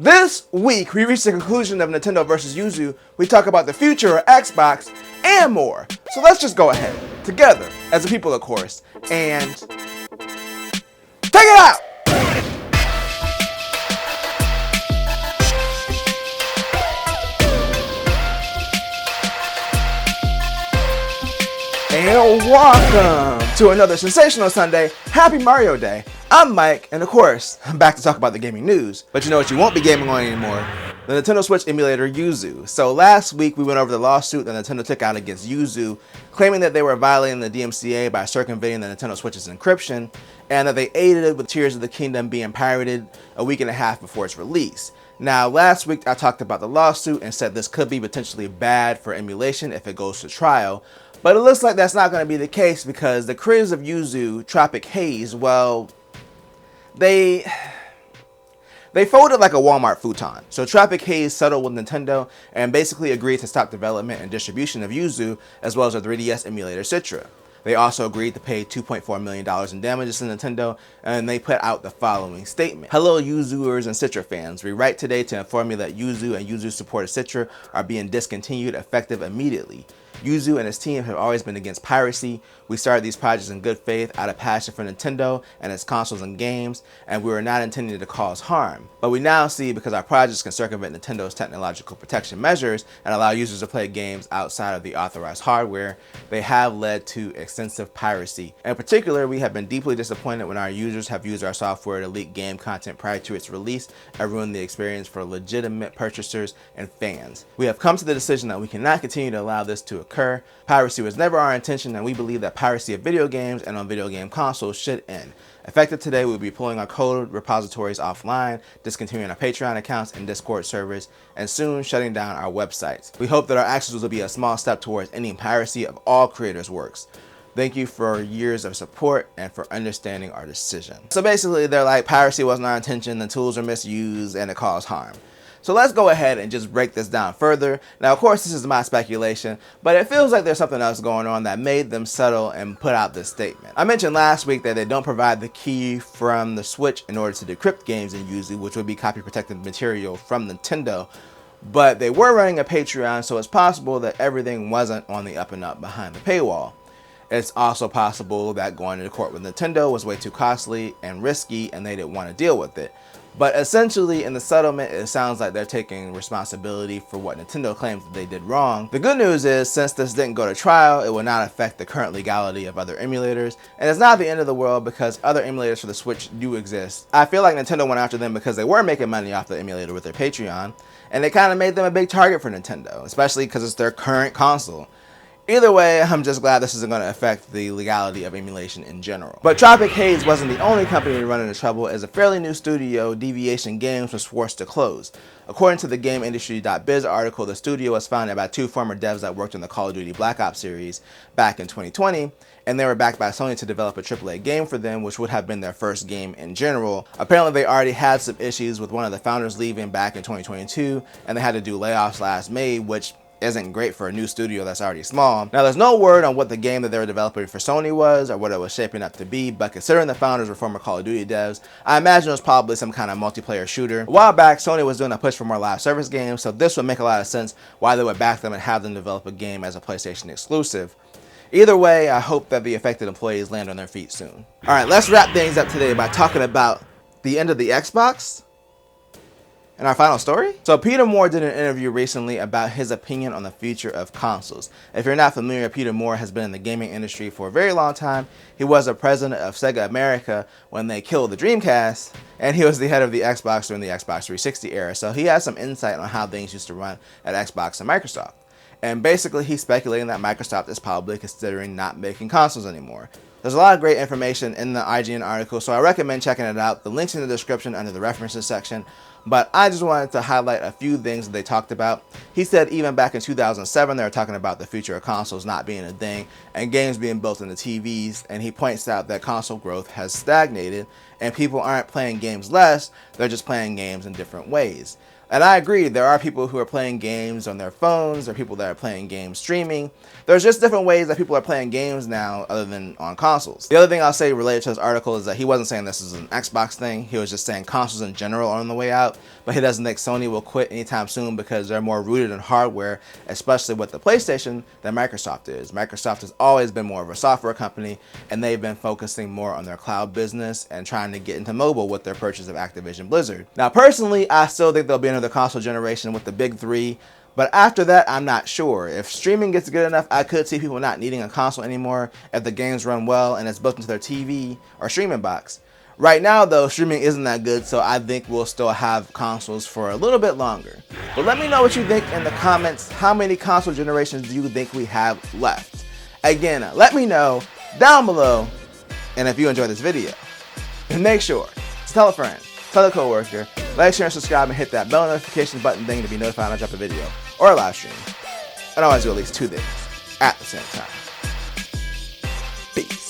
This week, we reached the conclusion of Nintendo vs. Yuzu. We talk about the future of Xbox and more. So let's just go ahead, together, as a people of course, and take it out! And welcome to another sensational Sunday. Happy Mario Day. I'm Mike, and of course, I'm back to talk about the gaming news. But you know what you won't be gaming on anymore? The Nintendo Switch emulator Yuzu. So last week we went over the lawsuit that Nintendo took out against Yuzu, claiming that they were violating the DMCA by circumventing the Nintendo Switch's encryption, and that they aided it with Tears of the Kingdom being pirated a week and a half before its release. Now, last week I talked about the lawsuit and said this could be potentially bad for emulation if it goes to trial, but it looks like that's not going to be the case because the creators of Yuzu, Tropic Haze, well, they folded like a Walmart futon. So Tropic Haze settled with Nintendo and basically agreed to stop development and distribution of Yuzu, as well as their 3DS emulator Citra. They also agreed to pay $2.4 million in damages to Nintendo, and they put out the following statement. Hello Yuzuers and Citra fans. We write today to inform you that Yuzu and Yuzu supported Citra are being discontinued effective immediately. Yuzu and his team have always been against piracy. We started these projects in good faith out of passion for Nintendo and its consoles and games, and we were not intending to cause harm. But we now see because our projects can circumvent Nintendo's technological protection measures and allow users to play games outside of the authorized hardware, they have led to extensive piracy. In particular, we have been deeply disappointed when our users have used our software to leak game content prior to its release and ruin the experience for legitimate purchasers and fans. We have come to the decision that we cannot continue to allow this to occur. Piracy was never our intention, and we believe that piracy of video games and on video game consoles should end. Effective today, we'll be pulling our code repositories offline, discontinuing our Patreon accounts and Discord servers, and soon shutting down our websites. We hope that our actions will be a small step towards ending piracy of all creators' works. Thank you for years of support and for understanding our decision. So basically, they're like, piracy wasn't our intention, the tools are misused, and it caused harm. So let's go ahead and just break this down further. Now, of course, this is my speculation, but it feels like there's something else going on that made them settle and put out this statement. I mentioned last week that they don't provide the key from the Switch in order to decrypt games in Yuzu, which would be copy protected material from Nintendo, but they were running a Patreon, so it's possible that everything wasn't on the up and up behind the paywall. It's also possible that going to court with Nintendo was way too costly and risky and they didn't want to deal with it. But essentially, in the settlement, it sounds like they're taking responsibility for what Nintendo claims that they did wrong. The good news is, since this didn't go to trial, it will not affect the current legality of other emulators. And it's not the end of the world because other emulators for the Switch do exist. I feel like Nintendo went after them because they were making money off the emulator with their Patreon, and it kind of made them a big target for Nintendo, especially because it's their current console. Either way, I'm just glad this isn't going to affect the legality of emulation in general. But Tropic Haze wasn't the only company to run into trouble, as a fairly new studio, Deviation Games, was forced to close. According to the GameIndustry.biz article, the studio was founded by two former devs that worked on the Call of Duty Black Ops series back in 2020, and they were backed by Sony to develop a AAA game for them, which would have been their first game in general. Apparently, they already had some issues with one of the founders leaving back in 2022, and they had to do layoffs last May, which isn't great for a new studio that's already small. Now, there's no word on what the game that they were developing for Sony was or what it was shaping up to be, but considering the founders were former Call of Duty devs, I imagine it was probably some kind of multiplayer shooter. A while back, Sony was doing a push for more live service games, so this would make a lot of sense why they would back them and have them develop a game as a PlayStation exclusive. Either way, I hope that the affected employees land on their feet soon. Alright, let's wrap things up today by talking about the end of the Xbox and our final story. So Peter Moore did an interview recently about his opinion on the future of consoles. If you're not familiar, Peter Moore has been in the gaming industry for a very long time. He was a president of Sega America when they killed the Dreamcast, and he was the head of the Xbox during the Xbox 360 era. So he has some insight on how things used to run at Xbox and Microsoft. And basically, he's speculating that Microsoft is probably considering not making consoles anymore. There's a lot of great information in the IGN article, so I recommend checking it out. The link's in the description under the references section. But I just wanted to highlight a few things that they talked about. He said even back in 2007, they were talking about the future of consoles not being a thing and games being built into TVs. And he points out that console growth has stagnated and people aren't playing games less, they're just playing games in different ways. And I agree, there are people who are playing games on their phones, there are people that are playing games streaming. There's just different ways that people are playing games now other than on consoles. The other thing I'll say related to this article is that he wasn't saying this is an Xbox thing, he was just saying consoles in general are on the way out. out, but he doesn't think Sony will quit anytime soon because they're more rooted in hardware, especially with the PlayStation, than Microsoft is. Microsoft has always been more of a software company, and they've been focusing more on their cloud business and trying to get into mobile with their purchase of Activision Blizzard. Now, personally, I still think there'll be another console generation with the big three, but after that, I'm not sure. If streaming gets good enough, I could see people not needing a console anymore if the games run well and it's built into their TV or streaming box. Right now, though, streaming isn't that good, so I think we'll still have consoles for a little bit longer. But let me know what you think in the comments. How many console generations do you think we have left? Again, let me know down below. And if you enjoyed this video, make sure to tell a friend, tell a coworker, like, share, and subscribe, and hit that bell notification button thing to be notified when I drop a video or a live stream. And always do at least 2 things at the same time. Peace.